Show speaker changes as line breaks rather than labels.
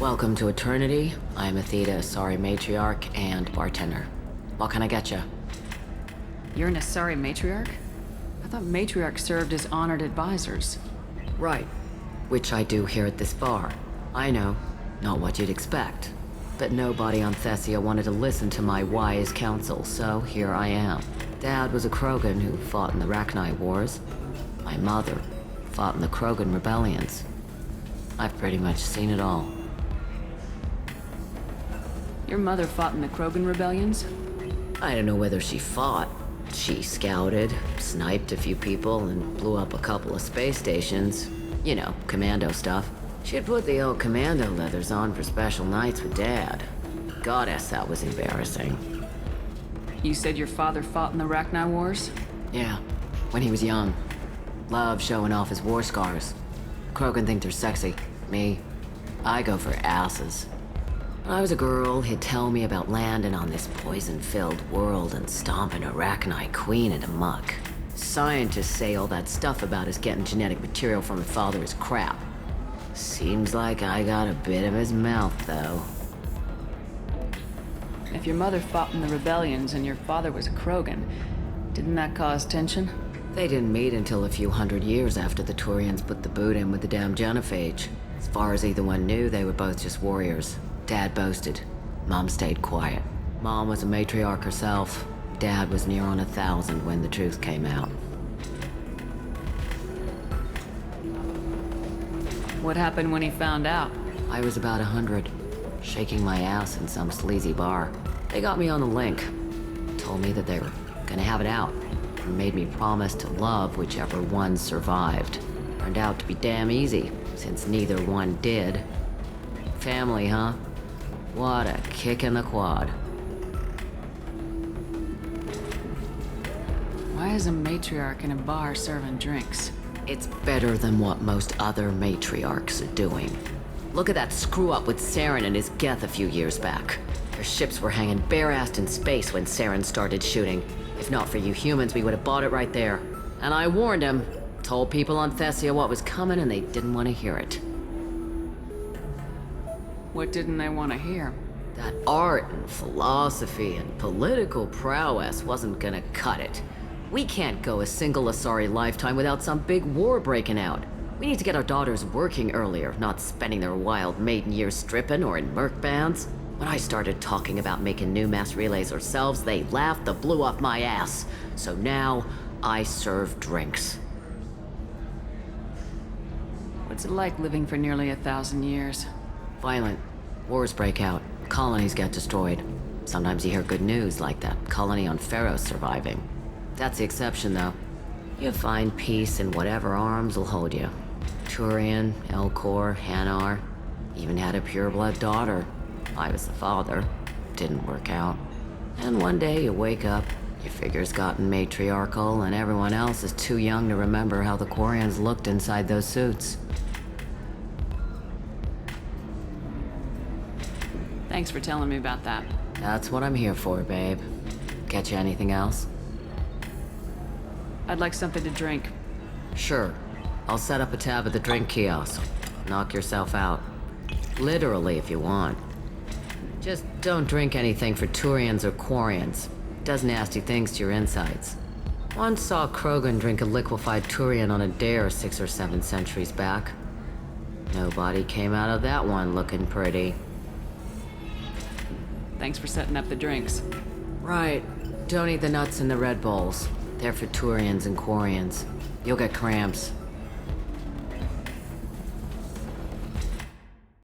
Welcome to Eternity. I'm Athena, Asari matriarch and bartender. What can I get you?
You're an Asari matriarch? I thought matriarchs served as honored advisors.
Right. Which I do here at this bar. I know, not what you'd expect. But nobody on Thessia wanted to listen to my wise counsel, so here I am. Dad was a Krogan who fought in the Rachni Wars. My mother fought in the Krogan rebellions. I've pretty much seen it all.
Your mother fought in the Krogan rebellions?
I don't know whether she fought. She scouted, sniped a few people, and blew up a couple of space stations. You know, commando stuff. She'd put the old commando leathers on for special nights with Dad. Goddess, that was embarrassing.
You said your father fought in the Rachni Wars?
Yeah, when he was young. Loved showing off his war scars. Krogan think they're sexy. Me, I go for asses. When I was a girl, he'd tell me about landing on this poison-filled world and stomping a Rachni queen into muck. Scientists say all that stuff about us getting genetic material from her father is crap. Seems like I got a bit of his mouth, though.
If your mother fought in the rebellions and your father was a Krogan, didn't that cause tension?
They didn't meet until a few hundred years after the Turians put the boot in with the damn genophage. As far as either one knew, they were both just warriors. Dad boasted. Mom stayed quiet. Mom was a matriarch herself. Dad was near on 1,000 when the truth came out.
What happened when he found out?
I was about 100, shaking my ass in some sleazy bar. They got me on the link. Told me that they were gonna have it out. And made me promise to love whichever one survived. Turned out to be damn easy, since neither one did. Family, huh? What a kick in the quad.
Why is a matriarch in a bar serving drinks?
It's better than what most other matriarchs are doing. Look at that screw-up with Saren and his Geth a few years back. Their ships were hanging bare-assed in space when Saren started shooting. If not for you humans, we would have bought it right there. And I warned him. Told people on Thessia what was coming and they didn't want to hear it.
What didn't they want to hear?
That art and philosophy and political prowess wasn't gonna cut it. We can't go a single Asari lifetime without some big war breaking out. We need to get our daughters working earlier, not spending their wild maiden years stripping or in merc bands. When I started talking about making new mass relays ourselves, they laughed the blue off my ass. So now, I serve drinks.
What's it like living for nearly 1,000 years?
Violent. Wars break out. Colonies get destroyed. Sometimes you hear good news, like that colony on Pharaoh surviving. That's the exception, though. You find peace in whatever arms will hold you. Turian, Elcor, Hanar. Even had a pureblood daughter. I was the father. Didn't work out. And one day you wake up, your figure's gotten matriarchal, and everyone else is too young to remember how the Quarians looked inside those suits.
Thanks for telling me about that.
That's what I'm here for, babe. Get you anything else?
I'd like something to drink.
Sure. I'll set up a tab at the drink kiosk. Knock yourself out. Literally, if you want. Just don't drink anything for Turians or Quarians. Does nasty things to your insides. Once saw Krogan drink a liquefied Turian on a dare 6 or 7 centuries back. Nobody came out of that one looking pretty.
Thanks for setting up the drinks.
Right. Don't eat the nuts in the Red Bulls. They're for Turians and Quarians. You'll get cramps.